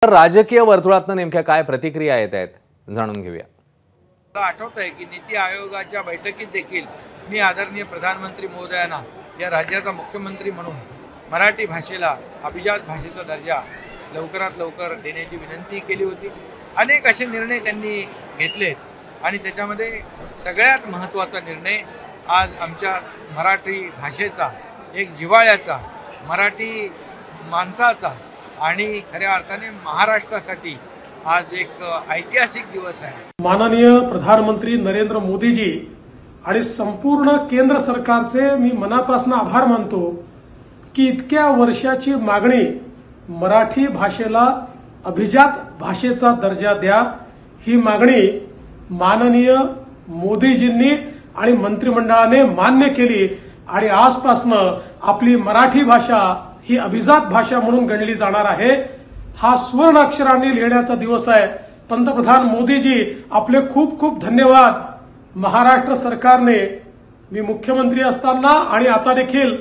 तर राजकीय वर्तुळातून नेमक्या काय प्रतिक्रिया येत आहेत जाणून घेऊया। मला आठवत आहे की नीति आयोगाच्या बैठकीत देखील मी आदरणीय प्रधानमंत्री महोदयांना या राज्याचा मुख्यमंत्री म्हणून मराठी भाषेला अभिजात भाषेचा दर्जा लवकरात लवकर देण्याची विनंती केली होती। अनेक असे निर्णय त्यांनी घेतलेत आणि त्याच्यामध्ये सगळ्यात महत्त्वाचा निर्णय आज आमच्या मराठी भाषेचा, एक जिव्हाळ्याचा, मराठी माणसाचा आणि खऱ्या अर्थाने महाराष्ट्रासाठी आज एक ऐतिहासिक दिवस आहे। माननीय प्रधानमंत्री नरेंद्र मोदीजी आणि संपूर्ण केंद्र सरकारचे मी मनापासून आभार मानतो की इतक्या वर्षाची मागणी मराठी भाषेला अभिजात भाषेचा दर्जा द्या, ही मागणी माननीय मोदीजींनी आणि मंत्रिमंडळाने मान्य केली आणि आजपासून आपली मराठी भाषा ही अभिजात भाषा म्हणून गणली जाणार आहे। हा स्वर्ण अक्षरांनी लिहिण्याचा दिवस आहे। पंतप्रधान मोदीजी आपले खूप खूप धन्यवाद। महाराष्ट्र सरकारने मी मुख्यमंत्री असताना आणि आता देखील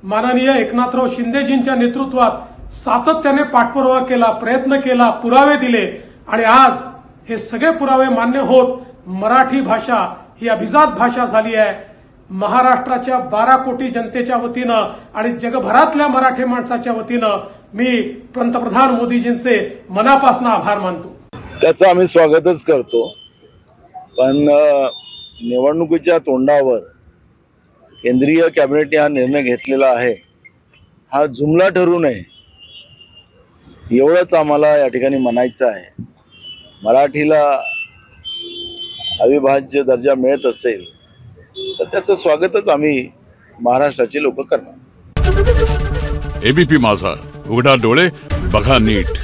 माननीय एकनाथराव शिंदेजींच्या नेतृत्वात सातत्याने पाठपुरावा केला, प्रयत्न केला, पुरावे दिले आणि आज हे सगळे पुरावे मान्य होत मराठी भाषा ही अभिजात भाषा झाली आहे। महाराष्ट्राच्या 12 कोटी जनतेच्या वतीनं आणि जगभरातल्या मराठी माणसाच्या वतीनं मी पंतप्रधान मोदीजींचे मनापासून आभार मानतो। त्याचं आम्ही स्वागतच करतो, पण निवडणुकीच्या तोंडावर केंद्रीय कॅबिनेटने हा निर्णय घेतलेला आहे, हा जुमला ठरू नये एवढंच आम्हाला या ठिकाणी म्हणायचं आहे। मराठीला अविभाज्य दर्जा मिळत असेल तर त्याचं स्वागतच आम्ही महाराष्ट्राचे लोक करणार। एबीपी माझा, उघडा डोळे बघा नीट।